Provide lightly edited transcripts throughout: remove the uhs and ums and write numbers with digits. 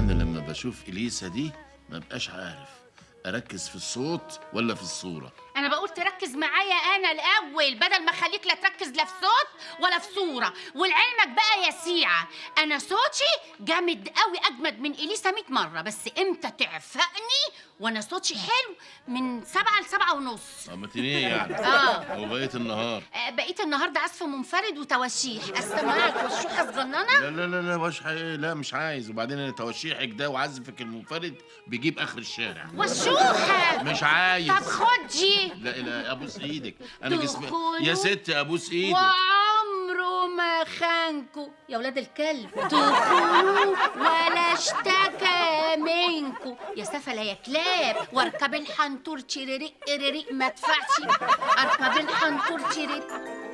انا لما بشوف اليسا دي ما بقاش عارف اركز في الصوت ولا في الصوره. انا بقول تركز معايا انا الاول بدل ما اخليك لا تركز لا في صوت ولا في صوره. ولعلمك بقى يا سيعه انا صوتي جامد قوي اجمد من اليسا 100 مره، بس امتى تعفقني وانا صوتي حلو من 7 ل7 ونص. متنيه يعني. وبقيت النهار بقيت النهار ده عزف منفرد وتواشيح. استمعك والشوحه صغننه. لا لا لا لا وشحة ايه؟ لا مش عايز. وبعدين انا توشيحك ده وعزفك المنفرد بيجيب اخر الشارع. والشوحه مش عايز. طب خدي. لا لا ابوس ايدك انا جسمي دخلوا يا ست ابوس ايدك. وعمره ما خانكو يا ولاد الكلب. تخونوا ولا اشتكى منكو يا سفله يا كلاب. واركب الحنطور تشيريريق ريريق ما ادفعش. اركب الحنطور تشيريريق.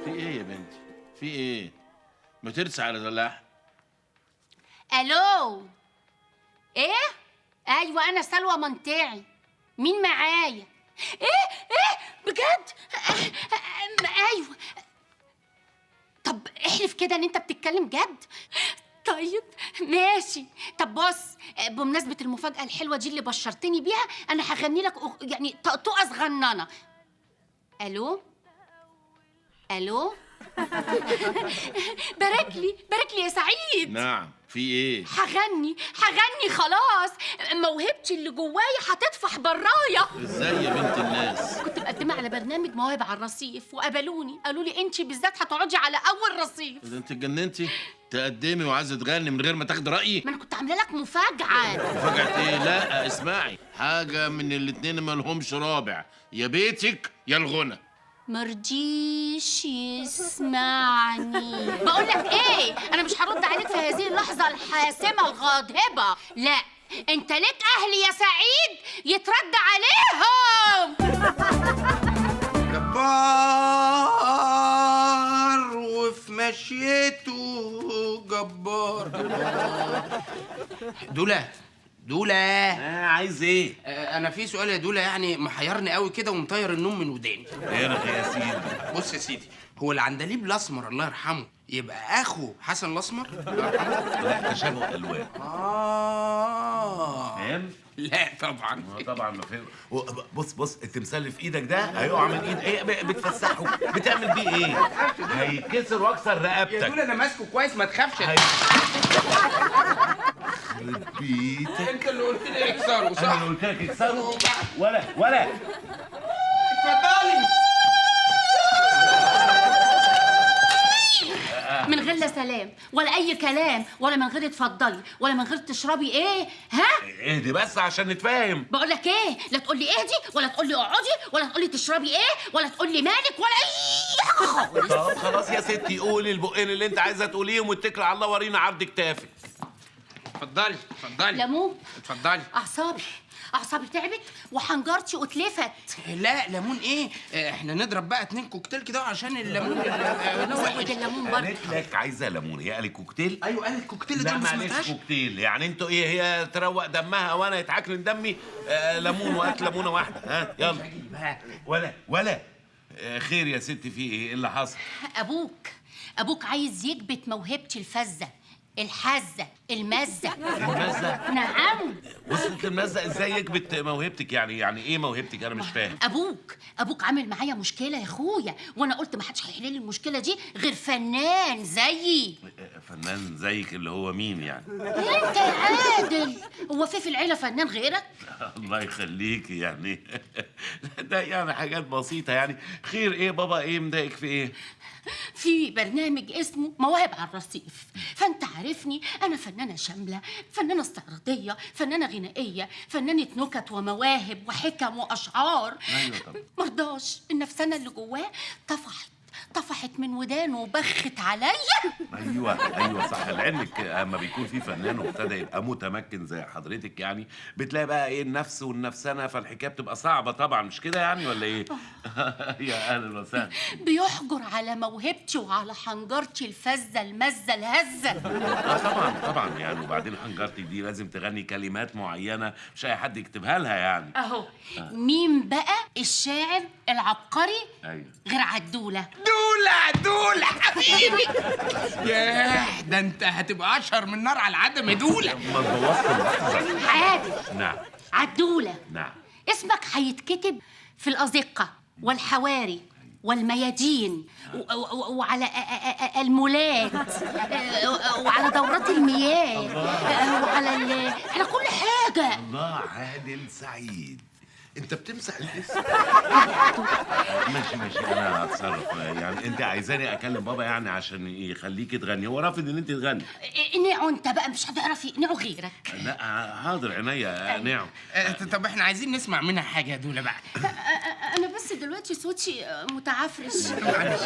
في ايه يا بنتي؟ في ايه؟ ما ترسى على دلاح. الو ايه؟ ايوه انا سلوى منطعي. مين معايا؟ ايه بجد؟ ايوه. طب احلف كده ان انت بتتكلم جد. طيب ماشي. طب بص بمناسبة المفاجأة الحلوة دي اللي بشرتني بيها انا هغني لك يعني طقطقة صغننة. الو بارك لي يا سعيد. نعم في ايه؟ هغني خلاص. موهبتي اللي جوايا هتطفح برايا. ازاي يا بنت الناس؟ كنت مقدمه على برنامج مواهب على الرصيف وقبلوني. قالوا لي انت بالذات هتقعدي على اول رصيف. اذا انت اتجننتي تقدمي وعايزه تغني من غير ما تاخدي رايي؟ ما انا كنت عامله لك مفاجاه. مفاجاه ايه؟ لا اسمعي، حاجه من الاتنين ما لهمش رابع، يا بيتك يا الغنى. مرضيش يسمعني. بقول لك ايه، انا مش هرد عليك في هذه اللحظه الحاسمه الغاضبه. لا انت ليك اهلي يا سعيد يترد عليهم. جبار وفي مشيته جبار. دولا عايز ايه؟ انا في سؤال يا دولا، يعني محيرني قوي كده ومطير النوم من وداني. ايه يا سيدي؟ بص يا سيدي، هو العندليب الاسمر الله يرحمه يبقى اخو حسن الاسمر الله يرحمه؟ لا تشابه الوان. فاهم؟ لا طبعا. طبعا ما فاهم. بص التمثال اللي في ايدك ده هيقع من ايد ايه؟ بتفسحه بتعمل بيه ايه؟ هيتكسر واكسر رقبتك. يا دولا انا ماسكه كويس ما تخافش. بيتك انت اللي قلت لي اكسره صح؟ انا اللي قلت لك اكسره. ولا اتفضلي. من غير لا سلام ولا اي كلام ولا من غير اتفضلي ولا من غير تشربي ايه. ها اهدي بس عشان نتفاهم. بقول لك ايه، لا تقول لي اهدي ولا تقول لي اقعدي ولا تقول لي تشربي ايه ولا تقول لي مالك ولا اي حاجه خالص. طب خلاص يا ستي قولي البقين اللي انت عايزه تقوليهم واتكلي على الله ورينا عرض كتافك. اتفضلي. ليمون. اتفضلي. اعصابي تعبت وحنجرتي اتلفت. لا ليمون ايه؟ احنا نضرب بقى 2 كوكتيل كده عشان الليمون زود الليمون برضه. قالت لك عايزه ليمون، هي قالت كوكتيل؟ ايوه قالت كوكتيل. لا ده ما معلش سمعتهاش. كوكتيل يعني انتوا ايه؟ هي تروق دمها وانا يتعكرن دمي. ليمون وهات ليمونه واحده. ها يلا. ولا خير يا ستي؟ في ايه اللي حصل؟ ابوك عايز يكبت موهبتي الفزه الحزه المزه. المزه؟ نعم. وصلت المزه ازاي يكبت موهبتك؟ يعني ايه موهبتك؟ انا مش فاهم. ابوك عامل معايا مشكله يا اخويا، وانا قلت ما حدش هيحل لي المشكله دي غير فنان زيي. فنان زيك اللي هو مين يعني؟ انت يا عادل، هو في العيله فنان غيرك؟ الله يخليكي يعني. ده يعني حاجات بسيطه يعني. خير ايه بابا؟ ايه مضايقك في ايه؟ في برنامج اسمه مواهب على الرصيف، فانت عارفني انا فنانه شامله، فنانه استعراضيه، فنانه غنائيه، فنانه نكت ومواهب وحكم واشعار. ايوه طبعا. مرضاش النفسانه اللي جواه طفحت من ودانه وبخت عليا. ايوه صح. لعلمك اما بيكون في فنان وابتدى يبقى متمكن زي حضرتك يعني بتلاقي بقى ايه النفس والنفسنه، فالحكايه بتبقى صعبه طبعا، مش كده يعني ولا ايه؟ يا اهلا وسهلا. بيحجر على موهبتي وعلى حنجرتي الفزه المزه الهزه. طبعا يعني. وبعدين حنجرتك دي لازم تغني كلمات معينه مش اي حد يكتبها لها يعني. اهو مين بقى الشاعر العبقري ايوه غير عدوله؟ دولا دولة حبيبي. ياه، ده انت هتبقى اشهر من نار على العدم يا دولة. ما تبوظش اللحظة. عادل نعم عدولة، نعم. اسمك هيتكتب في الأزقة والحواري والميادين وعلى المولات وعلى دورات المياه على كل حاجة. الله، عادل سعيد، انت بتمسح الاسم. ماشي انا هتصرف. يعني انت عايزاني اكلم بابا يعني عشان يخليكي تغني؟ هو رافض ان انت تغني. اقنعه انت بقى، مش هتعرف يقنعه غيرك. لا حاضر عينيا اقنعه. طب احنا عايزين نسمع منها حاجة يا دولة بقى. انا بس دلوقتي صوتي متعفرش.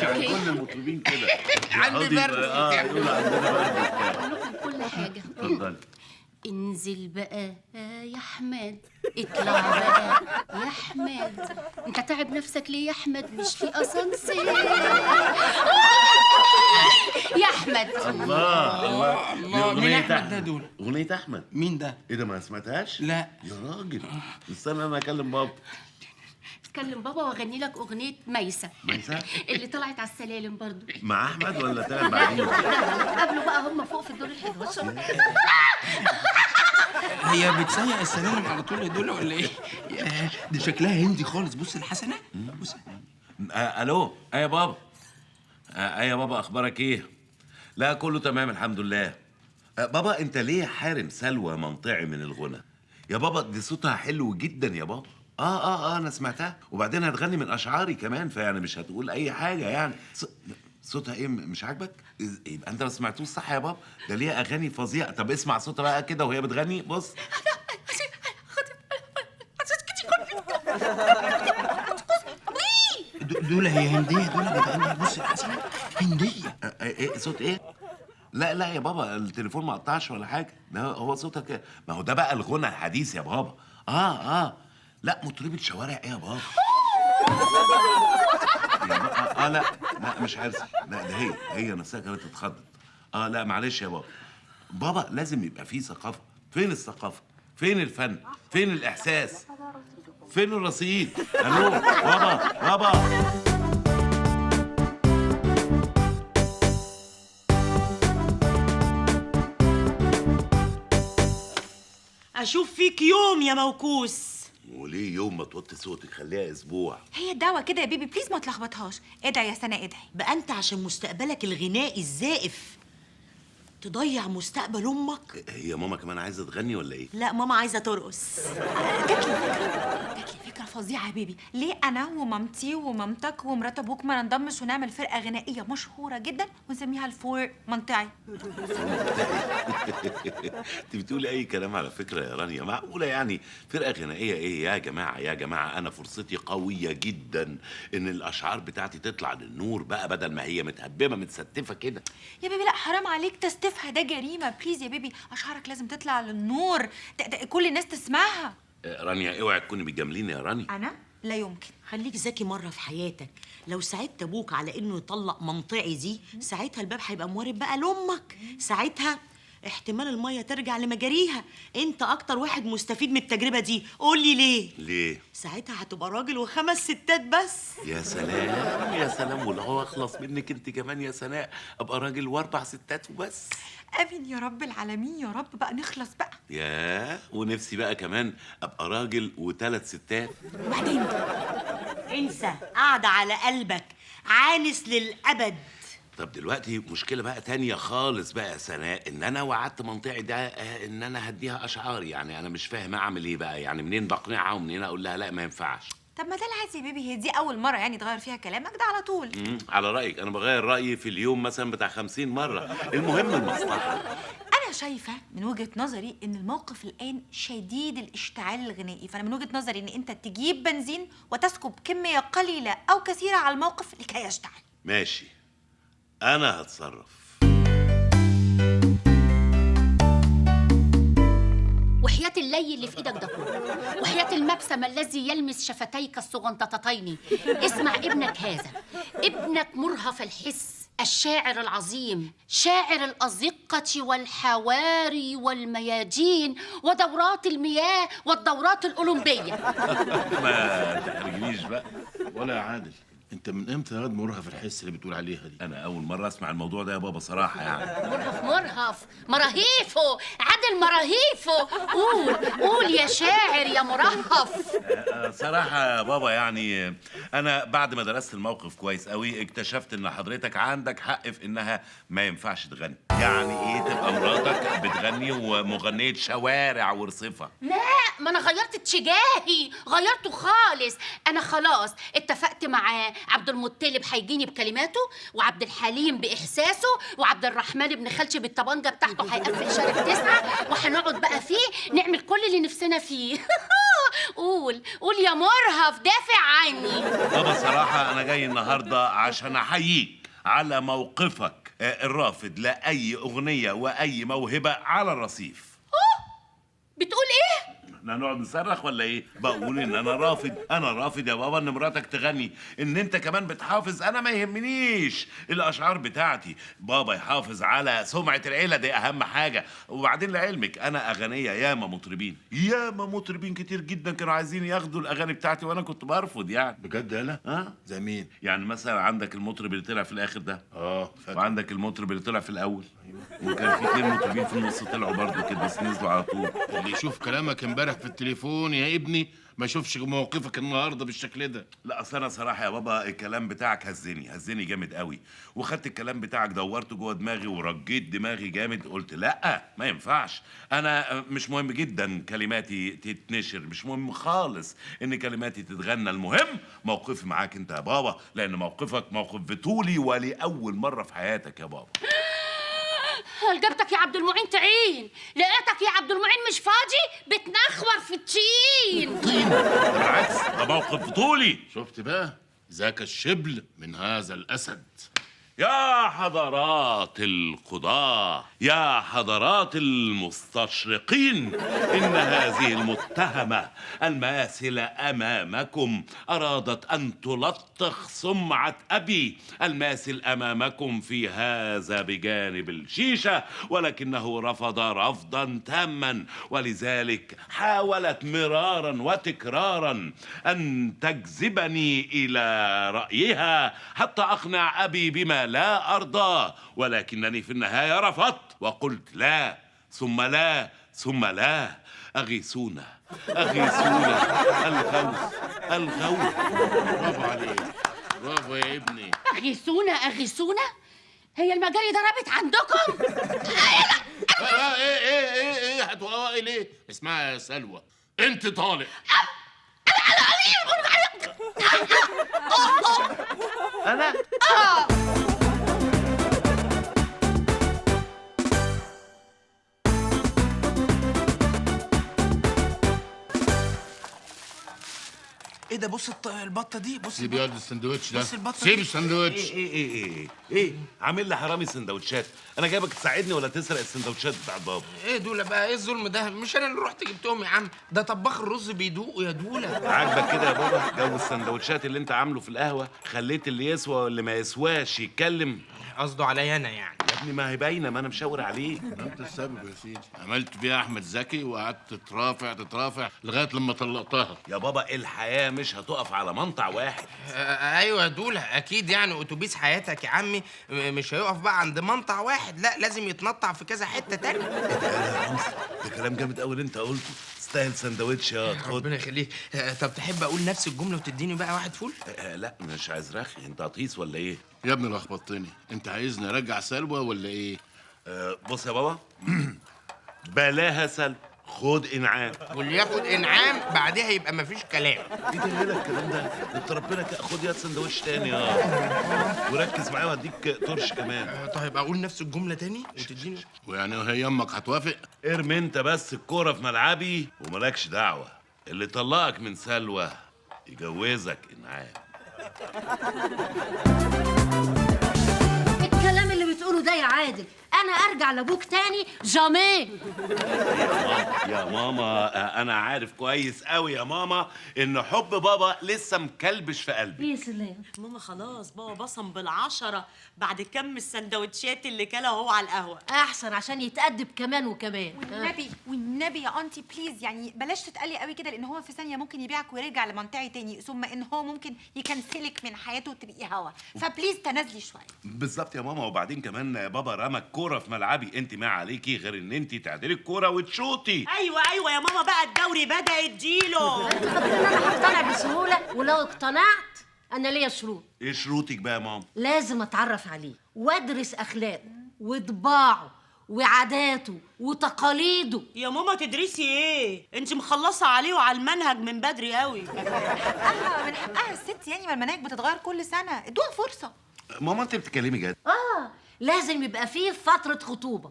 يعني كل المطربين كده. عندي برد. يقولوا عندنا برد. اقول لكم كل حاجة. اتفضلي. انزل بقى يا احمد، اطلع بقى يا احمد، انت تعب نفسك ليه يا احمد؟ مش في اسانسير يا احمد. الله الله، دي مين أغنية أحمد ده دول؟ أغنية أحمد. مين ده؟ إيه ده، ما سمعتهاش؟ لا. يا راجل استنى أنا أكلم بابا. اتكلم بابا واغني لك اغنيه ميسه. ميسة؟ اللي طلعت على السلالم برضو. مع أحمد ولا طلع بعدين؟ قبله بقى، هم فوق في الدور ال11. هي بتسيق السلالم على طول يا دولة ولا ايه؟ ياه، دي شكلها هندي خالص. بص الحسنة، بص. ألو، يا بابا. يا بابا، أخبارك إيه؟ لا كله تمام الحمد لله. بابا أنت ليه حارم سلوى منطعي من الغنى؟ يا بابا دي صوتها حلو جدا يا بابا. أنا سمعتها، وبعدين هتغني من أشعاري كمان، فيعني مش هتقول أي حاجة يعني. صوتها إيه، مش عاجبك؟ يبقى أنت ما سمعتوش صح يا بابا، ده ليها أغاني فظيعة. طب اسمع صوتها بقى كده وهي بتغني، بص. دولة هي هندية، دولة بتغني. بص الحسنة هندية. ايه صوت ايه؟ لا يا بابا، التليفون ما قطعش ولا حاجه، ده هو صوتك كده. ما هو ده بقى الغنى الحديث يا بابا. لا مطربة شوارع ايه يا بابا؟ يا بابا لا مش عارف. لا ده هي نفسها كانت اتخضت. لا معلش يا بابا. بابا لازم يبقى فيه ثقافه. فين الثقافه؟ فين الفن؟ فين الاحساس؟ فين الرصيد؟ الو بابا. اشوف فيك يوم يا موكوس. وليه يوم ما توطي صوتك؟ خليها اسبوع. هي الدعوة كده يا بيبي، بليز ما تلخبطهاش. ادعي يا سنة ادعي. بقى انت عشان مستقبلك الغنائي الزائف تضيع مستقبل امك؟ هي ماما كمان عايزه تغني ولا ايه؟ لا، ماما عايزه ترقص. جات لي فكرة فظيعة يا بيبي. ليه انا ومامتي ومامتك ومرات ابوك ما ننضمش ونعمل فرقة غنائية مشهورة جدا ونسميها الفور منطعي؟ انت بتقولي اي كلام على فكره يا رانيا. معقوله يعني فرقه غنائيه ايه؟ يا جماعه انا فرصتي قويه جدا ان الاشعار بتاعتي تطلع للنور بقى، بدل ما هي متهببه متستفه كده. يا بيبي لا، حرام عليك تستفها، ده جريمة. بليز يا بيبي، اشعارك لازم تطلع للنور، كل الناس تسمعها. رانيا اوعي تكوني بتجامليني يا رانيا. انا لا يمكن. خليك ذكي مره في حياتك. لو ساعدت ابوك على انه يطلق منطعي دي، ساعتها الباب هيبقى موارب بقى لامك. ساعتها احتمال الميه ترجع لمجاريها. انت اكتر واحد مستفيد من التجربه دي. قول لي ليه؟ ساعتها هتبقى راجل و5 ستات بس. يا سلام واللي هو اخلص منك انت كمان يا سناء، ابقى راجل و4 ستات وبس. امين يا رب العالمين، يا رب بقى نخلص بقى. ونفسي بقى كمان ابقى راجل و3 ستات. وبعدين انسى، قاعده على قلبك عانس للابد. طب دلوقتي مشكلة بقى تانية خالص بقى يا سناء، ان انا وعدت منطقي ده ان انا هديها اشعار. يعني انا مش فاهم اعمل ايه بقى، يعني منين بقنعها ومنين اقول لها لا ما ينفعش؟ طب ما ده العادي يا بيبي، هي دي اول مره يعني تغير فيها كلامك، ده على طول. على رايك انا بغير رايي في اليوم مثلا بتاع 50 مرة. المهم المصلحة. انا شايفه من وجهه نظري ان الموقف الان شديد الاشتعال الغنائي، فانا من وجهه نظري ان انت تجيب بنزين وتسكب كميه قليله او كثيره على الموقف لكي يشتعل. ماشي، انا هتصرف. وحياة اللي اللي في ايدك ده كله، وحياة المبسم الذي يلمس شفتيك الصغنطتين، اسمع ابنك هذا، ابنك مرهف الحس، الشاعر العظيم، شاعر الأزقة والحواري والميادين ودورات المياه والدورات الأولمبية. ما تحرجنيش بقى ولا يا عادل. انت من امتى يا واد مرهف الحس اللي بتقول عليها دي؟ انا اول مره اسمع الموضوع ده يا بابا صراحه يعني. مرهف مراهيفه عادل مراهيفه. قول يا شاعر يا مرهف. صراحه يا بابا يعني انا بعد ما درست الموقف كويس قوي اكتشفت ان حضرتك عندك حق في انها ما ينفعش تغني. يعني ايه تبقى مراتك بتغني ومغنيه شوارع ورصفه؟ لا، ما انا غيرت اتجاهي، غيرته خالص. انا خلاص اتفقت مع عبد المطلب هيجيني بكلماته، وعبد الحليم باحساسه، وعبد الرحمن ابن خالتي بالطبنجه بتاعته هيقفل شارع 9، وهنقعد بقى فيه نعمل كل اللي نفسنا فيه. قول يا مرهف، دافع عني. بابا صراحه انا جاي النهارده عشان احييك على موقفك الرافض لاي اغنيه واي موهبه على الرصيف. بتقول ايه؟ احنا هنقعد نصرخ ولا ايه؟ بقول ان انا رافض يا بابا ان مراتك تغني. ان انت كمان بتحافظ انا ما يهمنيش الاشعار بتاعتي. بابا يحافظ على سمعه العيله، دي اهم حاجه. وبعدين لعلمك انا اغنيه ياما مطربين كتير جدا كانوا عايزين ياخدوا الاغاني بتاعتي وانا كنت برفض يعني. بجد يالا؟ ها؟ زي مين؟ يعني مثلا عندك المطرب اللي طلع في الاخر ده، فاكر. وعندك المطرب اللي طلع في الاول، وكان في 2 مطربين في النص طلعوا برضه كده بس نزلوا على طول. اللي يشوف كلامك امبارح في التليفون يا ابني ما يشوفش موقفك النهارده بالشكل ده. لا اصل انا صراحه يا بابا الكلام بتاعك هزني جامد قوي، وخدت الكلام بتاعك دورته جوه دماغي ورجيت دماغي جامد. قلت لا ما ينفعش، انا مش مهم جدا كلماتي تتنشر، مش مهم خالص ان كلماتي تتغنى، المهم موقفي معاك انت يا بابا، لان موقفك موقف بطولي ولاول مره في حياتك يا بابا. جبتك يا عبد المعين تعين، لقيتك يا عبد المعين مش فاضي بتنخور في التين. بالعكس ده موقف بطولي. شفت بقى؟ ذاك الشبل من هذا الاسد. يا حضرات القضاة، يا حضرات المستشرقين، إن هذه المتهمة الماثلة أمامكم أرادت أن تلطخ سمعة أبي الماثل أمامكم في هذا بجانب الشيشة، ولكنه رفض رفضا تاما، ولذلك حاولت مرارا وتكرارا أن تجذبني إلى رأيها حتى أقنع أبي بما لا أرضاه، ولكنني في النهاية رفضت وقلت لا ثم لا ثم لا. أغيثونا الغوث. برافو عليك، برافو يا ابني. أغيثونا، هي المجاري ضربت عندكم؟ ايه هتوقعي ليه؟ اسمعي يا سلوى، انت طالق. أنا؟ ايه ده؟ بص البطه دي، بص سيب ياض السندوتش ده، بص البطة سيب دي. السندوتش. ايه عامل لي حرامي سندوتشات؟ انا جايبك تساعدني ولا تسرق السندوتشات بتاع بابا؟ ايه دول بقى؟ ايه الظلم ده؟ مش انا اللي رحت جبتهم يا عم، ده طباخ الرز بيدوقوا يا دوله. عاجبك كده يا بابا جو السندوتشات اللي انت عامله في القهوه؟ خليت اللي يسوى واللي ما يسواش يتكلم. قصده عليا انا يعني؟ يا ابني ما هي باينه، ما انا مشاور عليك. انت السبب يا سيدي، عملت بيها احمد زكي وقعدت تترافع لغايه لما طلقتها. يا بابا الحياه مش هتقف على منطع واحد. ايوه يا دوله، اكيد يعني اتوبيس حياتك يا عمي مش هيقف بقى عند منطع واحد، لا لازم يتنطع في كذا حته تانية. يا رمزي ده كلام جامد قوي اللي انت قلته، تستاهل سندوتش يا خد. ربنا يخليك. طب تحب اقول نفس الجمله وتديني بقى واحد فول؟ لا مش عايز رخي، انت قطيس ولا ايه؟ يا ابني لخبطتني، انت عايزني ارجع سلوى ولا ايه؟ بص يا بابا بلاها سلب، خد انعام. واللي ياخد انعام بعدها يبقى مفيش كلام. ايه ده هنا الكلام ده؟ انت ربنا خد يا سندوتش تاني وركز معايا واديك طرش كمان. طيب اقول نفس الجمله تاني وتديني. ويعني هي امك هتوافق؟ ارمي انت بس الكوره في ملعبي وملكش دعوه. اللي طلقك من سلوى يجوزك انعام. الكلام اللي بتقوله بتقوله ده يا عادل؟ انا ارجع لابوك تاني جامي. يا ماما انا عارف كويس قوي يا ماما ان حب بابا لسه مكلبش في قلبي. يا سلام. ماما خلاص بابا بصم بالعشرة بعد كم السندوتشات اللي كلها هو على القهوة. احسن عشان يتأدب كمان وكمان. والنبي والنبي يا انتي بليز، يعني بلاش تتقلي قوي كده، لان هو في ثانيه ممكن يبيعك ويرجع لمنطقي تاني، ثم ان هو ممكن يكنسلك من حياته وتبقي هوا، فبليز تنازلي شويه. بالظبط يا ماما. وبعدين كمان بابا رمى الكوره في ملعبي، انت ما عليكي غير ان انت تعدلي الكوره وتشوطي. ايوه يا ماما بقى الدوري بدأ يديله. انت فاكر ان انا هقتنع بسهوله؟ ولو اقتنعت انا ليا شروط. ايه شروطك بقى يا ماما؟ لازم اتعرف عليه وادرس اخلاقه وطباعه وعاداته وتقاليده. يا ماما تدرسي ايه؟ انت مخلصة عليه وعلى المنهج من بدري قوي. من حقها الست يعني، ما المناهج بتتغير كل سنه، ادوها فرصه. ماما انت بتتكلمي جد؟ لازم يبقى فيه فتره خطوبه.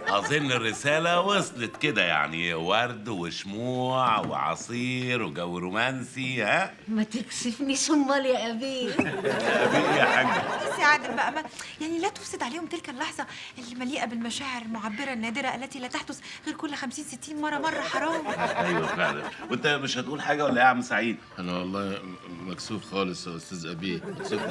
اظن الرساله وصلت كده، يعني ورد وشموع وعصير وجو رومانسي. ها ما تكسفنيش امال يا ابي. ايه يا حاجه؟ بس يا عادل بقى، ما يعني لا تفسد عليهم تلك اللحظه اللي مليئه بالمشاعر المعبره النادره التي لا تحدث غير كل 50-60 مره حرام. ايوه فعلا. وانت مش هتقول حاجه ولا ايه يا عم سعيد؟ انا والله مكسوف خالص يا استاذ ابيه، مكسوف.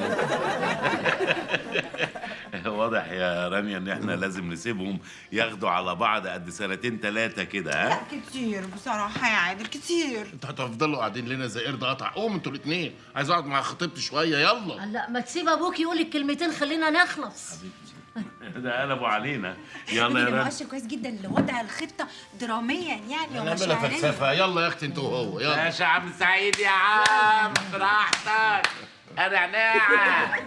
واضح يا رانيا ان احنا لازم نسيبهم ياخدوا على بعض قد 2-3 كده. ها كتير بصراحه يا عادل، كتير. انتوا هتفضلوا قاعدين لنا زي قرد قطع؟ قوموا انتوا الاثنين، عايز اقعد مع خطيبتي شويه. يلا. لا ما تسيب ابوك يقول الكلمتين، خلينا نخلص. ده قلبوا علينا. يلا يا ده رانيا. مؤشر كويس جدا لوضع الخطه دراميا يعني نعملها ومشاعريا. فلسفه. يلا يا اختي انتوا وهو، يلا. ماشي يا عم سعيد يا عم، براحتك. انا ناعم.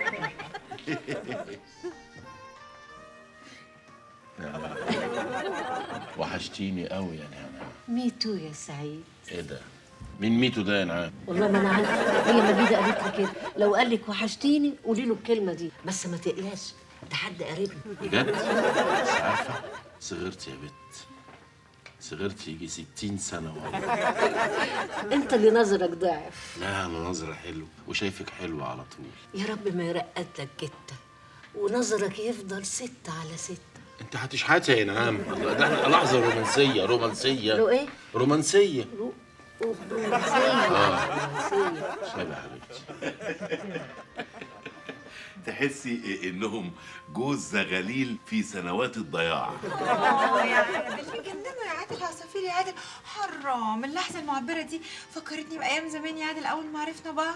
وحشتيني قوي يا نعم. ميتو يا سعيد. ايه ده؟ مين ميتو ده يا نعم؟ والله ما انا عارفه، هي مجيده قالت لي كده، لو قال لك وحشتيني قولي له الكلمه دي، بس ما تقلقش ده حد قريبنا. بجد؟ بس عارفه صغرت يا بت، صغرت يجي 60 سنه والله. انت اللي نظرك ضعف. لا انا نظرة حلو وشايفك حلوة على طول. يا رب ما يرقد لك جته ونظرك يفضل 6/6. انت هتشحتها يا نعم. الله، ده احنا لحظة رومانسية رومانسية. لو ايه؟ رومانسية. رومانسيه. شبه حبيبتي. تحسي انهم جوز زغاليل في سنوات الضياع. يا عادل بيجننوا يا عادل، عصافير يا عادل، حرام. اللحظه المعبره دي فكرتني بايام زمان يا عادل، اول ما عرفنا بعض.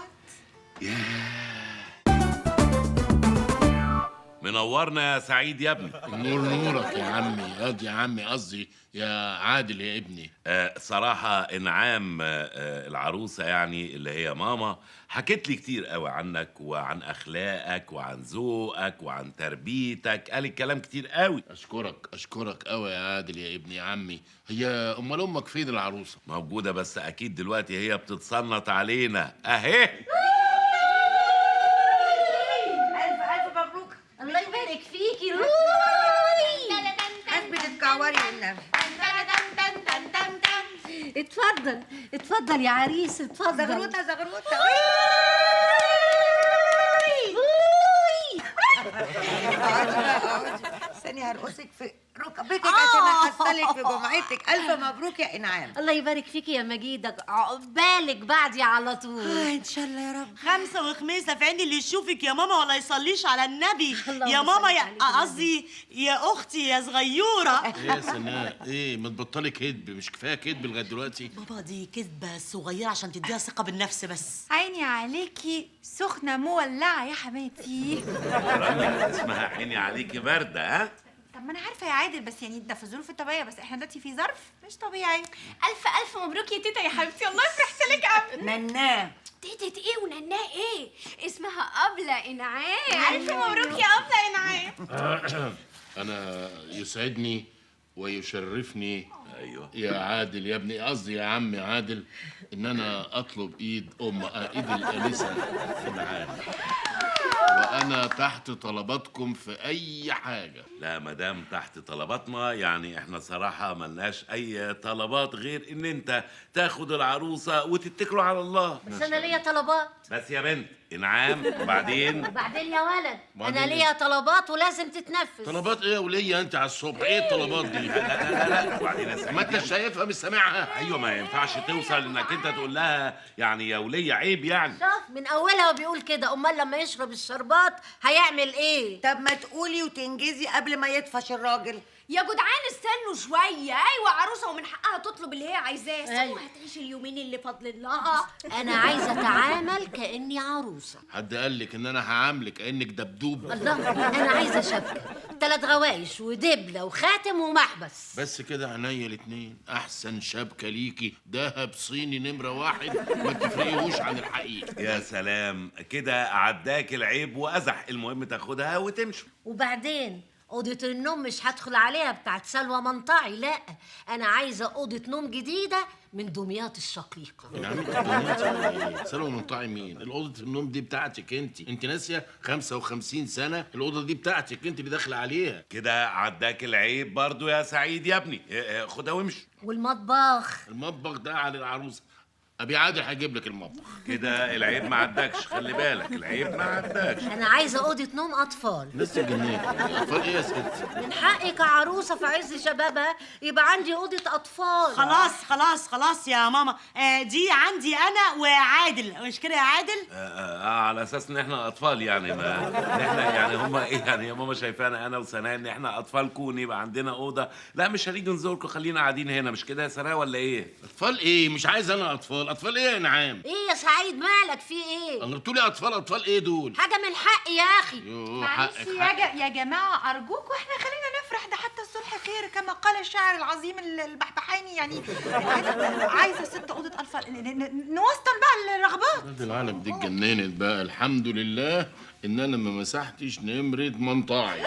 منورنا يا سعيد يا ابني. النور نورك يا عمي. يا عمي قصدي يا عادل يا ابني. صراحة إنعام العروسة يعني اللي هي ماما حكت لي كتير قوي عنك وعن أخلاقك وعن ذوقك وعن تربيتك، قالت كلام كتير قوي. أشكرك قوي يا عادل يا ابني يا عمي. هي أمال أمك فين العروسة؟ موجودة بس أكيد دلوقتي هي بتتصنت علينا أهي. الف مبروك. الله يبارك فيكي. بتتكوري والنبي. اتفضل يا عريس، اتفضل. زغروطه ثانية هرقصك في ركبتك عشان احصلك في جمعتك. الف مبروك يا انعام. الله يبارك فيكي يا مجيدة، عقبالك بعدي على طول. ان شاء الله يا رب. خمسة وخميسة في عين اللي يشوفك يا ماما ولا يصليش على النبي. اللهم يا ماما صل يا عليك قصدي يا اختي يا صغيرة. إيه يا سناء؟ إيه ما تبطلي كدب؟ مش كفاية كدب لغاية دلوقتي؟ بابا دي كذبة صغيرة عشان تديها ثقة بالنفس بس. عيني عليكي سخنة مولعة يا حماتي. رانيا اسمها عيني عليكي باردة. ها؟ طب ما انا عارفه يا عادل، بس يعني ده في الظروف الطبيعيه، بس احنا دلوقتي في ظرف مش طبيعي. ألف مبروك يا تيتا يا حبيبتي، والله فرحت لك قوي. نناه تيتا ايه ونناه ايه؟ اسمها أبلة إنعام. ألف مبروك يا أبلة إنعام. أنا يسعدني ويشرفني أيوه يا عادل يا ابني، قصدي يا عمي عادل، إن أنا أطلب إيد الأنسة إنعام. وانا تحت طلباتكم في اي حاجه. لا مدام تحت طلباتنا، يعني احنا صراحة ملناش اي طلبات غير ان انت تاخد العروسة وتتكلوا على الله. بس انا ليا طلبات. بس يا بنت انعام. وبعدين وبعدين يا ولد، وبعدين انا إيه؟ ليا طلبات ولازم تتنفذ. طلبات ايه يا وليه انت على الصبح؟ ايه الطلبات دي؟ لا وبعدين يا سعيد ما انت شايفها مش سامعها؟ ايوه ما ينفعش توصل انك انت تقول لها يعني يا ولية، عيب يعني. شوف من اولها وبيقول كده، امال لما يشرب الشربات هيعمل ايه؟ طب ما تقولي وتنجزي قبل ما يطفش الراجل. يا جدعان استنوا شويه. ايوه عروسه ومن حقها تطلب اللي هي عايزاه. أيوة. سيبوها تعيش اليومين اللي فاضلين لها. انا عايزه اتعامل كاني عروسه. حد قال لك ان انا هعاملك كانك دبدوب؟ الله، انا عايزه شبكه 3 غوايش ودبله وخاتم ومحبس. بس كده عينيا الاتنين. احسن شبكه ليكي دهب صيني نمره 1 ما تفرقيهوش عن الحقيقه. يا سلام كده عداك العيب وازح، المهم تاخدها وتمشوا. وبعدين أوضة النوم مش هدخل عليها بتاعت سلوى منطعي، لا أنا عايزة أوضة نوم جديدة من دمياط الشقيقة. يا عم انت سلوى منطعي مين؟ الأوضة النوم دي بتاعتك انت ناسية 55 سنة الأوضة دي بتاعتك انت اللي داخلة عليها. كده عداك العيب برضو يا سعيد يا ابني. خدها وامشي. والمطبخ؟ المطبخ ده على العروسة. أبي عادل هيجيب لك المطبخ. كده العيب ما عداكش، خلي بالك العيب ما عداكش. أنا عايزة أوضة نوم أطفال. ناس الجنيه أطفال إيه يا ست؟ من حقي كعروسة في عز شبابها يبقى عندي أوضة أطفال. خلاص يا ماما. دي عندي انا وعادل، مش كده يا عادل؟ على اساس ان احنا اطفال يعني، ما احنا يعني هما ايه يعني يا ماما شايفانا انا وسناء ان احنا اطفال كون يبقى عندنا اوضه؟ لا مش هنيجي نزوركم، خلينا قاعدين هنا، مش كده يا سناء ولا ايه؟ أطفال إيه؟ مش عايز أنا أطفال إيه يا نعام؟ إيه يا سعيد مالك في إيه؟ الله بتقولي أطفال إيه دول؟ حاجة من حقي يا أخي. يوه معلش حقك يا جماعة أرجوكوا إحنا خلينا نفرح، ده حتى الصلح خير كما قال الشاعر العظيم البحبحاني. يعني عايزة 6 أوضة أطفال، نوسطن بقى الرغبات. العالم دي اتجننت بقى. الحمد لله إن أنا ما مسحتش نمرة منطعي.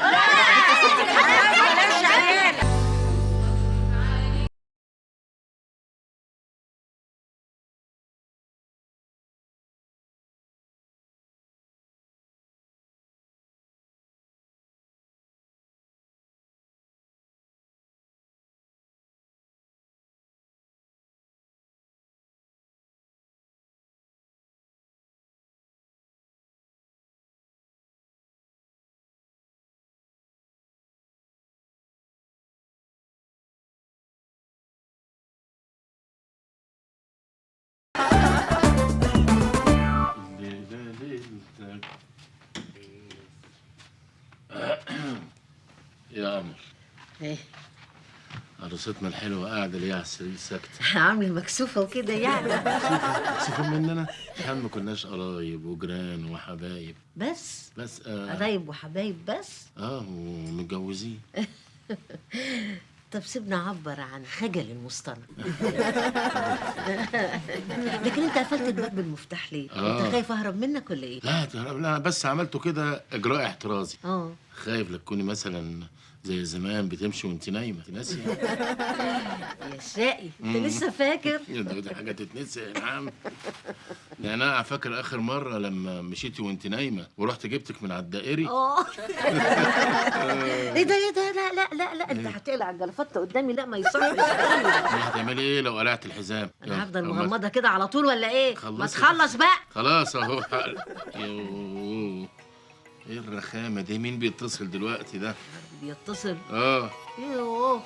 يا قمر، إيه؟ عروستنا الحلوة قاعدة ليه على السرير ساكتة؟ عامل مكسوفة وكده يعني. مكسوفة مننا؟ احنا ما كناش قرايب وجيران وحبايب بس بس قرايب وحبايب بس. ومتجوزين. طب سيبنا نعبر عن خجل المصطنع. لكن انت قفلت الباب بالمفتاح ليه؟ انت خايف اهرب منك ولا ايه؟ لا بس عملته كده اجراء احترازي. اه خايف لا تكوني مثلا زي زمان بتمشي وانت نايمه، انت ناسيه؟ يا شقي انت لسه فاكر؟ دي حاجه تتنسي يا نعم. يعني انا فاكر اخر مره لما مشيتي وانت نايمه ورحت جبتك من على الدائري. ايه ده لا انت هتقلع الجرافته قدامي، لا ما يصحش. هتعملي ايه لو قلعت الحزام؟ انا هفضل مغمضه كده على طول ولا ايه؟ ما تخلص بقى. خلاص اهو. يوه ايه الرخامه دي؟ مين بيتصل دلوقتي ده؟ بيتصل؟ يوه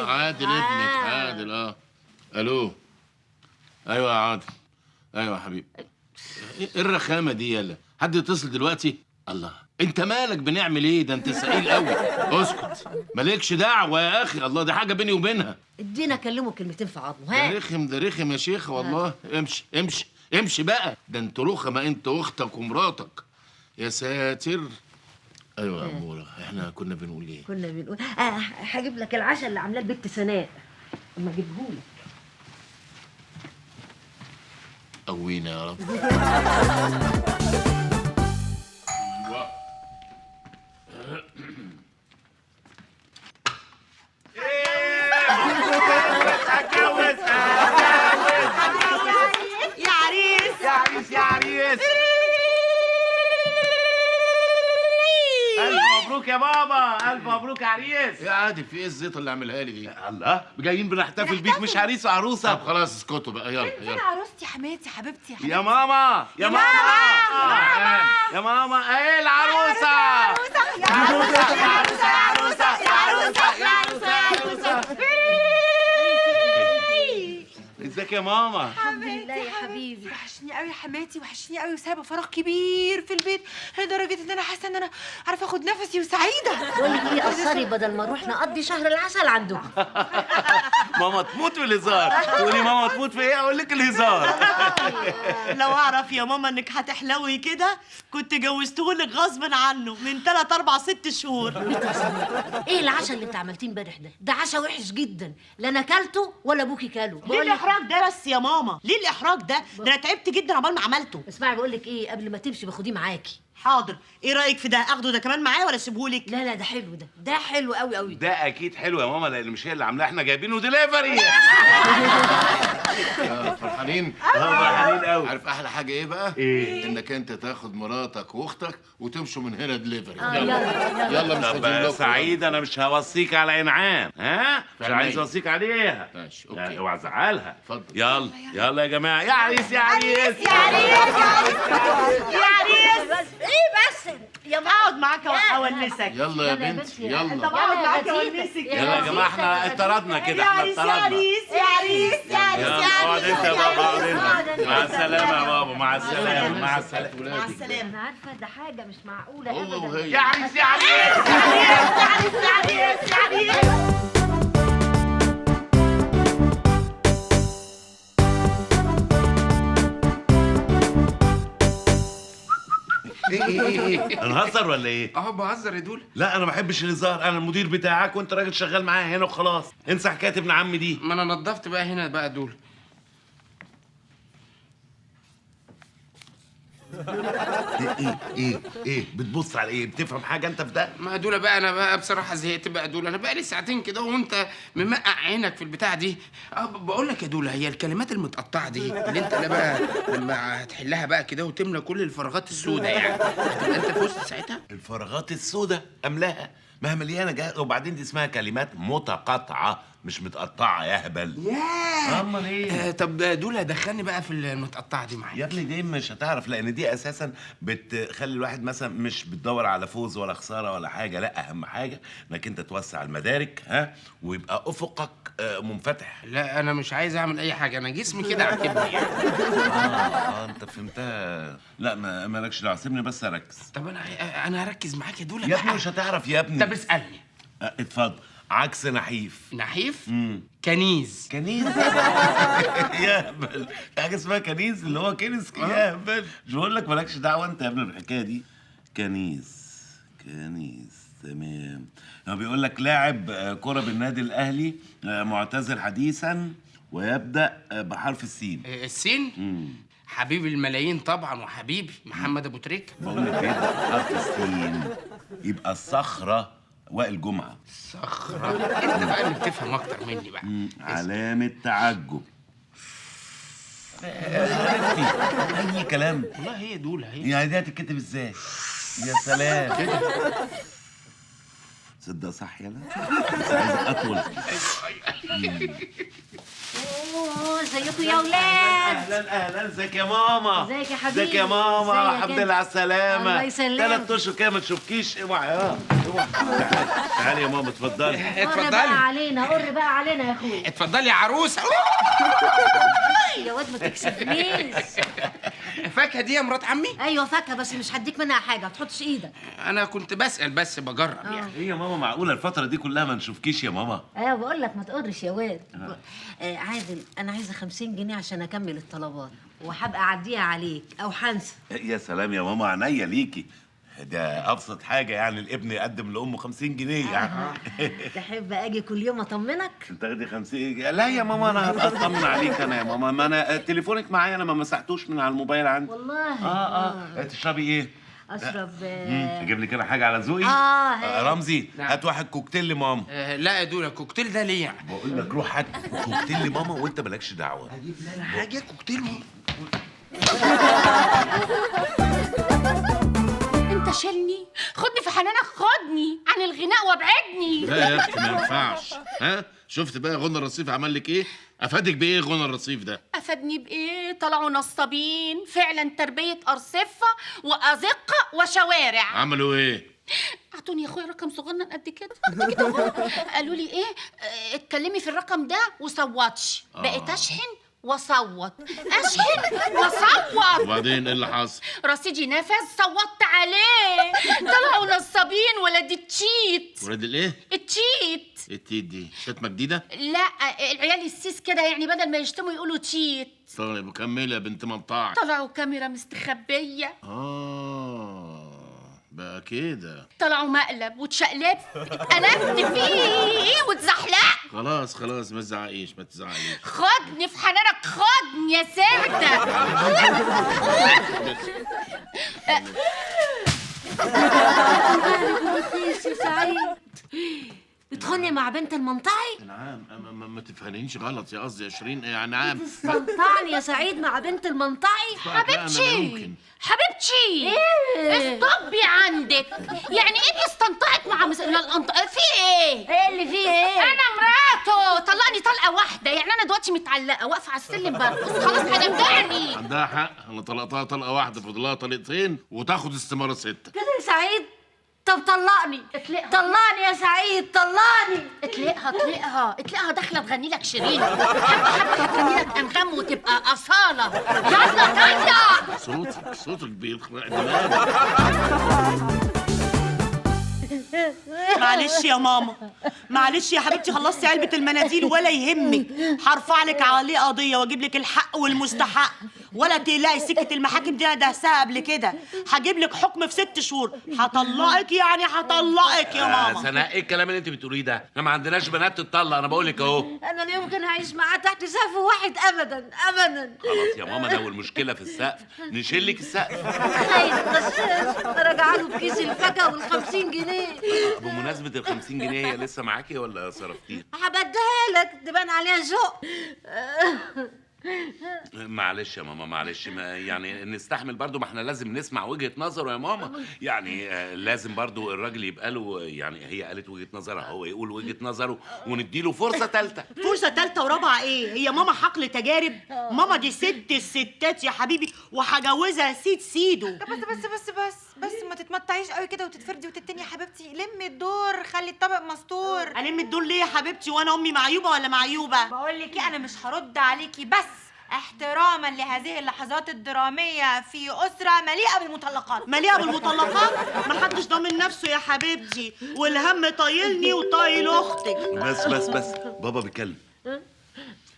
عادل ابنك عادل. الو. ايوه يا عادل. ايوه يا حبيبي. ايه الرخامه دي؟ يلا حد يتصل دلوقتي؟ الله انت مالك؟ بنعمل ايه ده؟ انت سئيل قوي. اسكت مالكش دعوه يا اخي. الله دي حاجه بيني وبينها. ادينا اكلمه كلمتين في عظمه. ده رخم يا شيخ والله. امشي بقى. ده انت رخمه انت واختك ومراتك. يا ساتر. ايوه يا اموره، احنا كنا بنقول ايه؟ كنا بنقول هجيب لك العشاء اللي عاملاه البت سناء، اما اجيبهولك. قوينا يا رب. يا عريس يا بابا، الف مبروك يا عريس. يا عادل في ايه الزيطه اللي عاملها لي دي؟ الله، جايين بنحتفل بيك مش عريس وعروسه. طب خلاص اسكتوا بقى، يلا فين يلا. عروستي حماتي حبيبتي يا ماما يا ماما يا ماما، ايه العروسه؟ يا عروسه يا عروسه يا عروسه يا عروسه يا عروسه يا عروسه. ازيك يا ماما؟ الحمد لله يا حبيبي. وحشني قوي يا حماتي، وحشني قوي، وسايبه فراغ كبير في البيت لدرجه ان انا حاسه ان انا عارفه اخد نفسي وسعيده. بقول لك ايه، قصري بدل ما نروح نقضي شهر العسل عندكم. ماما تموت في الهزار. تقولي ماما تموت في ايه؟ اقول لك الهزار. لو اعرف يا ماما انك هتحلوي كده كنت جوزتهولك غصب عنه من 3 4 6 شهور. ايه العشاء اللي انت عملتيه امبارح ده؟ ده عشاء وحش جدا، لا انا اكلته ولا ابوكي كله. ليه الاحراج ده بس يا ماما؟ ليه الاحراج ده؟ ده انا تعبت جدا عقبال ما عملته. اسمعي بقول لك ايه، قبل ما تمشي باخديه معاكي. حاضر. ايه رايك في ده؟ اخده ده كمان معايا ولا اسيبهولك؟ لا لا، ده حلو، ده حلو قوي قوي. ده اكيد حلو يا ماما، لان مش هي اللي عاملاه، احنا جايبينه ديليفري. فرحانين؟ فرحانين قوي. عارف احلى حاجه ايه بقى؟ ايه؟ انك انت تاخد مراتك واختك وتمشوا من هنا دليفري. يلا. يلا مش طب هجيب يا لكم. سعيد، انا مش هوصيك على انعام، ها؟ مش فهماني. عايز اوصيك عليها. ماشي، لا، اوكي. اوعى ازعلها. اتفضل. يلا يلا يا جماعه، يا عريس يا عريس يا عريس ايه بس يا ماما اقعد معاك اونسك. يلا يا بنتي يلا. طب اقعد معاك اونسك. يلا يا جماعه، احنا اتطردنا كده، يا احنا عريس يا اتطردنا. عريس يا عريس يا عريس يلا يا اقعد عريس انت يا بابا، اقعد انت. مع السلامه يا بابا، مع السلامه، مع السلامه. مع السلامه. انا عارفه ده حاجه مش معقوله هو ابدا. وهي. يا عريس يا عريس. يا عريس يا عريس يا عريس. ايه هنهزر ولا ايه؟ اهو بهزر يا دوله. لا انا ما بحبش الهزار، انا المدير بتاعك وانت راجل شغال معايا هنا وخلاص. انسى حكايه ابن عمي دي. ما انا نضفت بقى هنا بقى دوله. ايه بتبص على ايه؟ بتفهم حاجه انت في ده؟ ما دوله بقى، انا بقى بصراحه زهقت بقى دوله. انا بقى لي ساعتين كده وانت ممقع عينك في البتاع دي. بقول لك يا دوله، هي الكلمات المتقطعه دي اللي انت بقى لما هتحلها بقى كده وتملى كل الفراغات السوداء، يعني هتبقى انت فزت ساعتها. الفراغات السوداء املاها، ما هي مليانه جاهزه، وبعدين دي اسمها كلمات متقاطعه مش متقطعه يا هبل. ياه، امال ايه؟ طب دوله دخلني بقى في المتقطعه دي معايا. يا ابني دي مش هتعرف، لان دي اساسا بتخلي الواحد مثلا مش بتدور على فوز ولا خساره ولا حاجه، لا اهم حاجه انك انت توسع المدارك، ها، ويبقى افقك منفتح. لا انا مش عايز اعمل اي حاجه، انا جسمي كده عاجبني يعني. انت فهمتها. لا مالكش دعوه، سيبني بس اركز. طب انا هركز معاك يا دوله يا بقى. ابني مش هتعرف يا ابني. طب اسالني. اتفضل. عكس نحيف. نحيف. كنيز. كنيز. يا هبل، في حاجه اسمها كنيز اللي هو كنس يا هبل. مش بقول لك مالكش دعوه انت يا ابني بالحكايه دي. كنيز تمام. هو بيقول لك لاعب كره بالنادي الاهلي معتزل حديثا ويبدا بحرف السين. السين. حبيب الملايين طبعا، وحبيبي محمد ابو تريكه. بقول لك ايه، بحرف السين يبقى الصخره وائل جمعه. صخره. انت بقى اللي بتفهم اكتر مني بقى. علامه تعجب. عرفتي اي كلام. والله هي دوله هي. يعني دي هتتكتب ازاي؟ يا سلام كده. تصدق صح يلا، بس عايزه اطول. اوه ازيكم يا اولاد؟ اهلا ازيك يا ماما؟ ازيك يا حبيبي؟ ازيك يا ماما؟ ازيك الحمد لله على السلامه. الله يسلمك. 3 اشهر كده ما تشوفكيش. اوعى اوعى. تعالي يا ماما، اتفضلي. قر بقى علينا، قر بقى علينا يا اخويا. اتفضلي يا عروسه. يا واد ما تكسبنيش. فاكهه دي يا مرات عمي؟ ايوه فاكهه، بس مش هديك منها حاجه، ما تحطش ايدك. انا كنت بسال بس بجرب يعني. ايه يا ماما، معقوله الفتره دي كلها ما نشوفكيش يا ماما؟ ايوه بقول لك ما تقرش يا واد. عادل، انا عايزه 50 جنيه عشان اكمل الطلبات، وهبقى اعديها عليك او هنسى. يا سلام يا ماما، عينيا ليكي. ده ابسط حاجه يعني، الابن يقدم لامه 50 جنيه يعني. تحب اجي كل يوم اطمنك؟ تاخدي 50؟ لا يا ماما، انا هبقى اطمن عليك انا يا ماما. ما انا تليفونك معايا، انا ما مسحتوش من على الموبايل عندي. والله. تشربي ايه؟ اشرب. اجيب لي كده حاجه على ذوقي. رمزي، نعم. هات واحد كوكتيل لماما. لا يا دوله، الكوكتيل ده ليه يعني؟ بقول لك روح هات كوكتيل لماما وانت مالكش دعوه. اجيب لنا حاجه كوكتيل. انت شيلني، خدني في حنانك خدني عن الغناء وابعدني. لا يا اختي ما ينفعش. ها شفت بقى غنى الرصيف عمل لك ايه؟ افادك بايه غنى الرصيف ده؟ افادني بايه؟ طلعوا نصابين فعلا، تربيه ارصفه وازقه وشوارع. عملوا ايه؟ اعطوني يا اخويا رقم صغنن قد كده قالوا لي ايه، اتكلمي في الرقم ده وصوتش. بقيت اشحن واصوت، اشحن واصوت. وبعدين ايه اللي حصل؟ رصيدي نفذ، صوتت عليه. طلعوا نصابين ولاد التشيت. ولاد الايه؟ التشيت. التيت دي شتمه جديده؟ لا العيال السيس كده يعني، بدل ما يشتموا يقولوا تشيت. طيب وكملي يا بنت منطعك. طلعوا كاميرا مستخبيه. بقى كده. طلعوا مقلب واتشقلبت، اتقلبت فيه واتزحلقت. خلاص خلاص ما تزعقيش ما تزعقيش. خدني في حنانك، خدني يا سردة. يا سعيد بتغني مع بنت المنطعي؟ نعم ما تفهمينيش غلط، يا قصدي يا شيرين يا نعم. بتستنطعني يا سعيد مع بنت المنطعي؟ حبيبتي حبيبتي استوبي عندك. يعني ايه بيستنطعك مع في ايه؟ ايه اللي فيه ايه؟ انا مراته، طلقني طلقه واحده. يعني انا دلوقتي متعلقه واقفه على السلم برقص، خلاص هنبدعني. عندها حق، انا طلقتها طلقه واحده فاضلها طلقتين وتاخد استماره 6 كده يا سعيد. طب طلقني، طلقني يا سعيد، طلقني. اطلقها داخله تغني لك شيرين. حبه هتغني لك انغام وتبقى اصاله. يلا صوتك بيخرق دماغي. معلش يا ماما، معلش يا حبيبتي، خلصتي علبة المناديل ولا يهمك. هرفع لك عليه قضية واجيب لك الحق والمستحق، ولا تقلقي. سكة المحاكم دي انا دهسها قبل كده. هجيب لك حكم في 6 شهور. هطلقك يعني هطلقك يا ماما. سناء ايه الكلام اللي انت بتقوليه ده؟ احنا ما عندناش بنات تتطلق، انا بقول لك اهو. انا لا يمكن اعيش معاه تحت سقف واحد ابدا ابدا. خلاص يا ماما، لو المشكله في السقف نشيلك السقف. خايف غشاش، راجعه له بكيس الفاكهه وال50 جنيه. بمناسبه ال50 جنيه هي لسه معاكي ولا صرفتيها؟ هبديها لك تبان عليها ذوق. معلش يا ماما معلش، يعني نستحمل برضو، ما احنا لازم نسمع وجهة نظره يا ماما. يعني لازم برضو الراجل يبقى له، يعني هي قالت وجهة نظرها، هو يقول وجهة نظره ونديله فرصة ثالثة. فرصة ثالثة ورابعة ايه؟ هي ماما حقل تجارب؟ ماما دي ست الستات يا حبيبي، وهجوزها سيد سيدو. بس ما تتمتعيش قوي كده وتتفردي وتتني يا حبيبتي. لمي الدور، خلي الطبق مستور. الم الدور ليه يا حبيبتي؟ وانا امي معيوبه ولا معيوبه؟ بقول لك ايه، انا مش هرد عليكي، بس احتراما لهذه اللحظات الدراميه في اسره مليئه بالمطلقات. مليئه بالمطلقات؟ ما حدش ضامن نفسه يا حبيبتي، والهم طايلني وطايل اختك. بس بابا بيتكلم.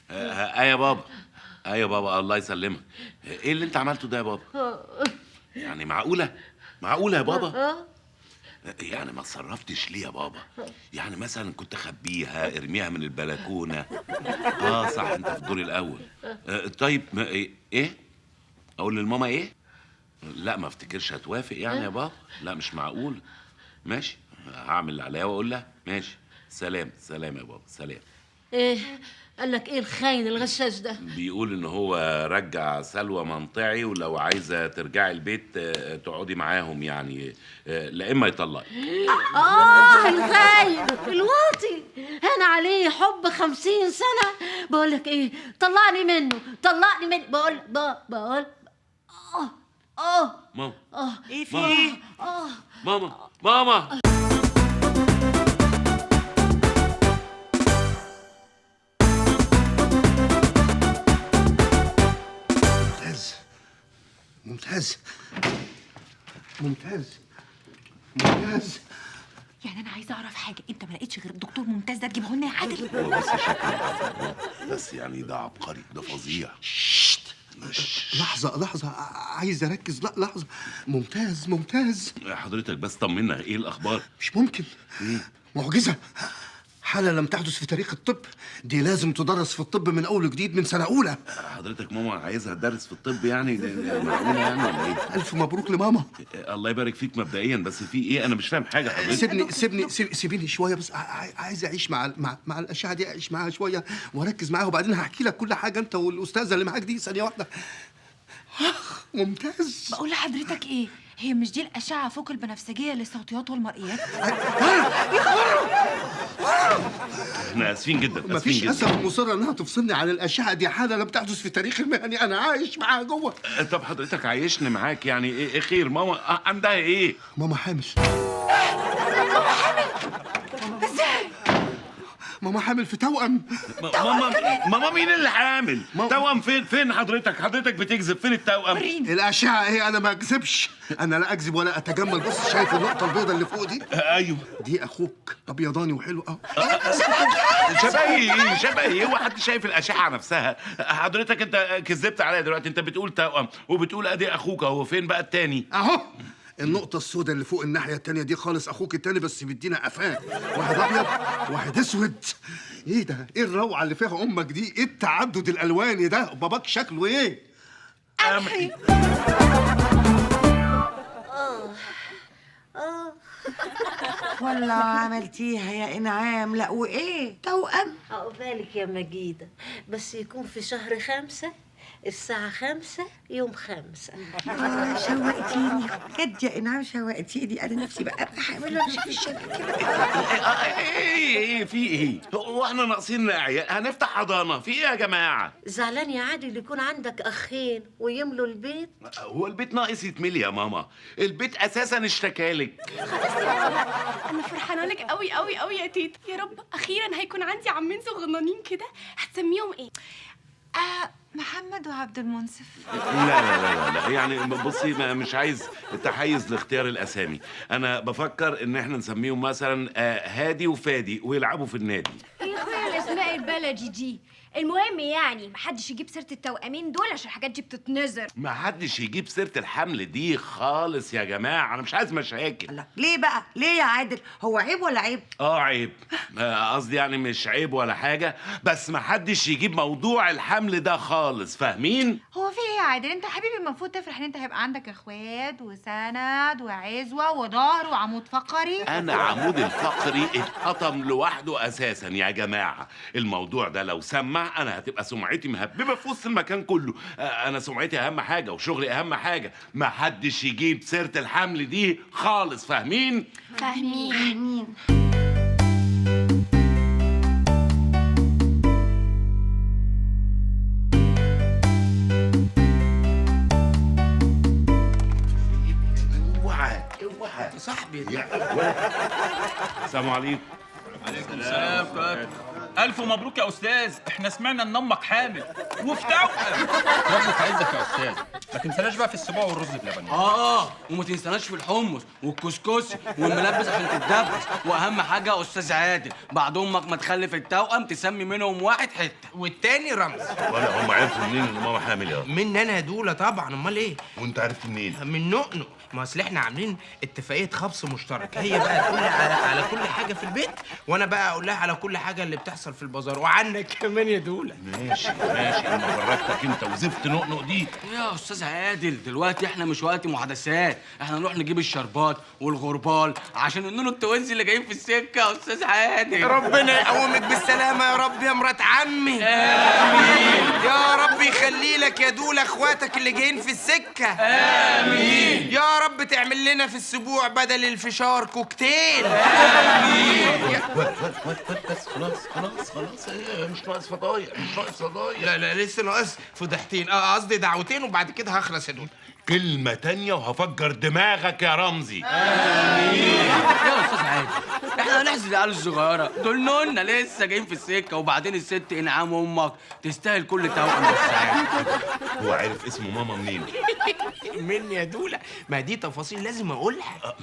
يا بابا، يا بابا الله يسلمك. ايه اللي انت عملته ده يا بابا؟ يعني معقوله يا بابا؟ يعني ما اتصرفتش ليه يا بابا؟ يعني مثلا كنت اخبيها، ارميها من البلكونه. صح، انت في الدور الاول. طيب ايه اقول للماما ايه؟ لا ما افتكرش هتوافق يعني يا بابا. لا مش معقول. ماشي هعمل اللي عليا واقول لها ماشي. سلام يا بابا، سلام. ايه قال لك ايه الخاين الغشاش ده؟ بيقول ان هو رجع سلوى منطعي، ولو عايزه ترجعي البيت تقعدي معاهم، يعني لا اما يطلقك. الخاين الواطي هان عليه حب 50 سنة. بقول لك ايه، طلعني منه. بقول ماما ايه في ايه؟ ماما ممتاز. يعني انا عايزه اعرف حاجه، انت ما لقيتش غير الدكتور ممتاز ده تجيبه لنا يا عادل؟ هو بس شكله بس يعني ده عبقري، ده فظيع. لحظة عايز اركز. لا لحظة. ممتاز. حضرتك بس طمنا، ايه الاخبار؟ مش ممكن. معجزة، حالة لم تحدث في تاريخ الطب. دي لازم تدرس في الطب من اول وجديد من سنة اولى. حضرتك ماما عايزها تدرس في الطب يعني؟ معقولة يعني ولا ايه؟ الف مبروك لماما. الله يبارك فيك مبدئيا، بس في ايه؟ انا مش فاهم حاجة حضرتك. سيبيني شوية بس. عايز اعيش مع الاشعة دي، اعيش معاها شوية واركز معاها، وبعدين هحكي لك كل حاجة انت والاستاذة اللي معاك دي. ثانية واحدة. ممتاز. بقول لحضرتك ايه، هي مش دي الاشعه فوق البنفسجيه للصوتيات والمرئيات؟ احنا اسفين جدا، مفيش اسفين اسف جدا. مصره انها تفصلني عن الاشعه دي، حاله لم تحدث في تاريخ المهني، انا عايش معاها جوه. طب حضرتك عايشني معاك يعني ايه خير؟ ماما عندها ايه؟ ماما حامل. ماما حامل في توأم. ماما مين اللي حامل؟ توأم فين حضرتك بتكذب، فين التوأم؟ الاشعه ايه؟ انا ما اكذبش، انا لا اكذب ولا اتجمل. بص شايف النقطه البيضاء اللي فوق دي؟ ايوه دي اخوك ابيضاني وحلو اهو. شبهي ايه؟ هو حد شايف الاشعه نفسها؟ حضرتك انت كذبت عليا دلوقتي، انت بتقول توأم وبتقول ادي اخوك اهو، فين بقى التاني؟ اهو النقطة السوداء اللي فوق الناحية التانية دي خالص، أخوك التاني بس بيدينا قفاه، واحد أبيض واحد أسود. إيه ده؟ إيه الروعة اللي فيها أمك دي؟ إيه التعدد الألواني ده؟ باباك شكله إيه؟ قمحي. والله عملتيها يا انعام. لا وايه توأم؟ عقبالك يا مجيدة، بس يكون في شهر 5 الساعة 5 يوم 5. شوقتيني بجد يا انعام، شوقتيني. انا نفسي بقى حامل وامشي في الشارع كده. ايه في ايه؟ هو احنا ناقصين عيال؟ هنفتح حضانه في ايه يا جماعه؟ زعلان يا عادل يكون عندك أخين ويملوا البيت؟ هو البيت ناقص يتملي يا ماما؟ البيت اساسا اشتكالك. انا فرحانه لك قوي قوي قوي يا تيتا. يا رب اخيرا هيكون عندي عمين صغننين كده. هتسميهم ايه؟ محمد وعبد المنصف. لا يعني بصي، مش عايز التحيز لاختيار الاسامي. انا بفكر ان احنا نسميهم مثلا هادي وفادي ويلعبوا في النادي. يا اخويا الاسماء البلدي دي المهم يعني محدش يجيب سيره التوأمين دول عشان الحاجات دي بتتنظر. ما حدش يجيب سيره الحمل دي خالص يا جماعه، انا مش عايز مشاكل. لا ليه بقى؟ ليه يا عادل؟ هو عيب ولا عيب؟ عيب. قصدي يعني مش عيب ولا حاجه، بس ما حدش يجيب موضوع الحمل ده خالص، فاهمين؟ هو في ايه يا عادل؟ انت حبيبي المفروض تفرح ان انت هيبقى عندك اخوات وسند وعزوه وظهر وعمود فقري. انا عمود الفقري اتقطم لوحده اساسا يا جماعه. الموضوع ده لو سمع انا هتبقى سمعتي مهببه في وسط المكان كله. انا سمعتي اهم حاجه وشغلي اهم حاجه. ما حدش يجيب سيره الحمل دي خالص، فاهمين؟ فاهمين. اوعى صاحبي السلام عليكم. عليكم السلام. ألف مبروك يا أستاذ، إحنا سمعنا إن أمك حامل وفي توأم. ربك عايزك يا أستاذ، ما تنساناش بقى في السبوع والرز بلبن. وما تنساناش في الحمص والكسكسي والملبس عشان تتدبس، واهم حاجه يا استاذ عادل بعد امك ما تخلف التوأم تسمي منهم واحد حته والتاني رمز. ولا هم عرفوا منين ان ماما حامل يا؟ من انا يا دوله طبعا، امال ايه؟ وانت عرفت منين؟ من نقنق. ما اصل احنا عاملين اتفاقيه خبص مشترك، هي بقى تقول لي على كل حاجه في البيت، وانا بقى اقول لها على كل حاجه اللي بتحصل في البازار، وعنك كمان يا دوله. ماشي اما بركتك انت وزفت نقنق دي. يا استاذ عادل دلوقتي احنا مش وقت محادثات، احنا نروح نجيب الشربات والغربال عشان النونو التوانسي اللي جايين في السكه يا استاذ عادل. ربنا يقومك بالسلامه يا رب يا مرات عمي. امين. يا رب يخلي لك يا دوله اخواتك اللي جايين في السكه. امين. يا رب تعمل لنا في السبوع بدل الفشار كوكتيل. امين. بس خلاص مش ناقص فضايح، لا لسه ناقص فضحتين، قصدي دعوتين وبعد كده هخلص يا دوله. كلمة تانية وهفجر دماغك يا رمزي. امين. يا استاذ عادل احنا هنحزن العيال الصغيره دول، نونا لسه جايين في السكه، وبعدين الست انعام امك تستاهل كل توأم بالسعاده. هو عارف اسم ماما منين؟ مني يا دوله، ما دي تفاصيل لازم اقولها.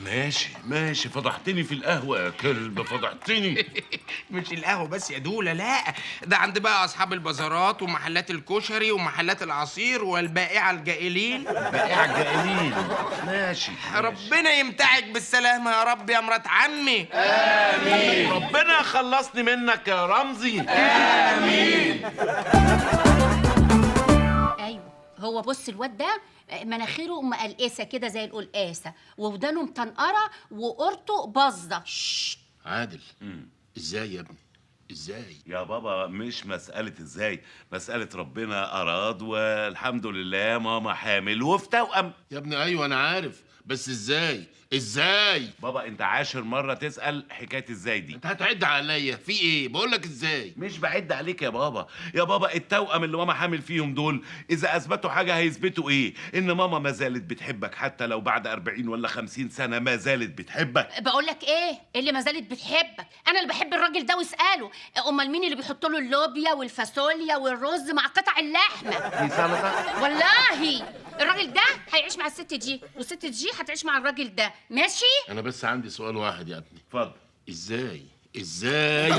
ماشي فضحتني في القهوه يا كلب، فضحتني. مش القهوه بس يا دوله، لا ده عند بقى اصحاب البازارات ومحلات الكشري ومحلات العصير والبائعه الجائلين. ماشي. ربنا يمتعك بالسلامه يا رب يا مرات عمي. امين. ربنا يخلصني منك يا رمزي. امين. ايوه هو بص الواد ده مناخيره مقلقسه كده زي القلقاسه، وودانه مطنقره وقرطه باظه. عادل ازاي يا ابني؟ ازاي؟ يا بابا مش مسألة ازاي، مسألة ربنا أراد والحمد لله ماما حامل وفي توأم. يا ابني ايوه انا عارف، بس ازاي؟ ازاي؟ بابا انت 10 مرة تسأل حكاية ازاي دي. انت هتعد عليا في ايه؟ بقول لك ازاي. مش بعد عليك يا بابا، يا بابا التوأم اللي ماما حامل فيهم دول اذا اثبتوا حاجة هيثبتوا ايه؟ ان ماما ما زالت بتحبك حتى لو بعد 40 ولا 50 سنة ما زالت بتحبك. بقول لك ايه اللي ما زالت بتحبك؟ انا اللي بحب الراجل ده واساله. امال مين اللي بيحط له اللوبيا والفاصوليا والرز مع قطع اللحمه؟ دي سلطة؟ والله الراجل ده هيعيش مع الست دي والست دي هتعيش مع الراجل ده، ماشي؟ انا بس عندي سؤال واحد يا ابني. اتفضل. ازاي؟ ازاي؟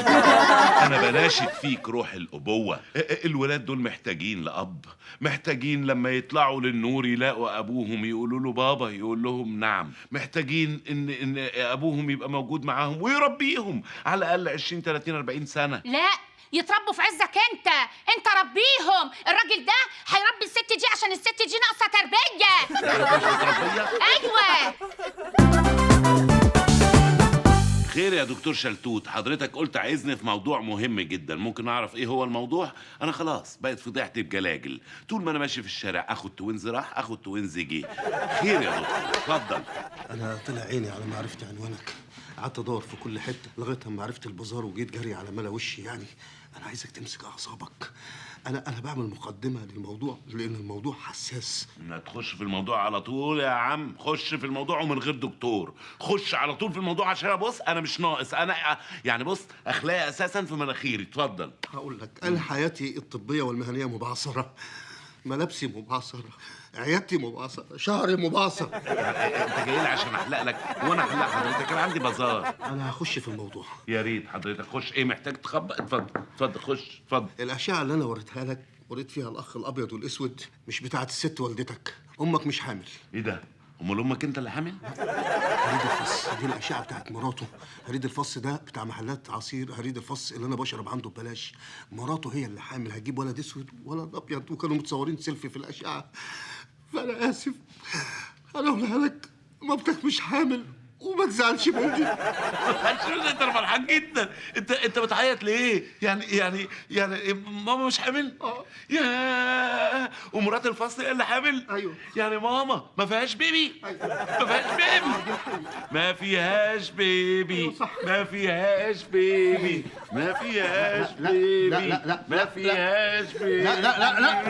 انا بناشد فيك روح الابوه. الولاد دول محتاجين لاب، محتاجين لما يطلعوا للنور يلاقوا ابوهم يقولوا له بابا يقول لهم نعم، محتاجين ان ابوهم يبقى موجود معاهم ويربيهم على الاقل 20 30 40 سنه. لا، يتربوا في عزك انت ربيهم. الراجل ده هيربي الست دي عشان الست دي ناقصه تربيه. ايوه. خير يا دكتور شلتوت، حضرتك قلت عايزني في موضوع مهم جدا، ممكن اعرف ايه هو الموضوع؟ انا خلاص بقت فضيحتي بجلاجل، طول ما انا ماشي في الشارع اخد توينز راح اخد توينز جه. خير يا دكتور اتفضل. انا طلع عيني على ما عرفت عنوانك، قعدت ادور في كل حته لغايه ما عرفت البازار وجيت جري على ملا وشي. يعني انا عايزك تمسك اعصابك. انا بعمل مقدمه للموضوع لان الموضوع حساس. ما تخش في الموضوع على طول يا عم، خش في الموضوع ومن غير دكتور، خش على طول في الموضوع عشان بص انا مش ناقص، انا يعني بص اخلاقي اساسا في مناخيري. اتفضل. هقول لك، انا حياتي الطبيه والمهنيه مبعثره، ملابسي مبعثره، عيادتي مبعثره، شعري مبعثر. انت جاي لي عشان احلق لك وانا احلق حضرتك؟ انا عندي بازار. انا هخش في الموضوع. يا ريت حضرتك خش. ايه محتاج تخبط؟ اتفضل اتفضل خش اتفضل. الاشعه اللي انا وريتها لك وريت فيها الاخ الابيض والاسود مش بتاعت الست والدتك، امك مش حامل. ايه ده؟ امال امك انت اللي حامل؟ هريد الفص دي الاشعه بتاعت مراته. هريد الفص ده بتاع محلات عصير هريد الفص اللي انا بشرب عنده ببلاش. مراته هي اللي حامل، هتجيب ولد اسود ولد ابيض، وكانوا متصورين سيلفي في الاشعه. فانا اسف، انا اقولها لك، مامتك مش حامل وما تزعلش مني. انت فرحان جدا. انت بتعيط ليه؟ يعني ماما مش حامل؟ يا ومرات الفصل اللي حامل؟ ايوه. يعني ماما ما فيهاش بيبي؟ ما فيهاش بيبي. ما فيهاش بيبي. ما فيهاش بيبي. ما فيهاش بيبي. لا لا لا ما فيهاش بيبي. لا لا لا لا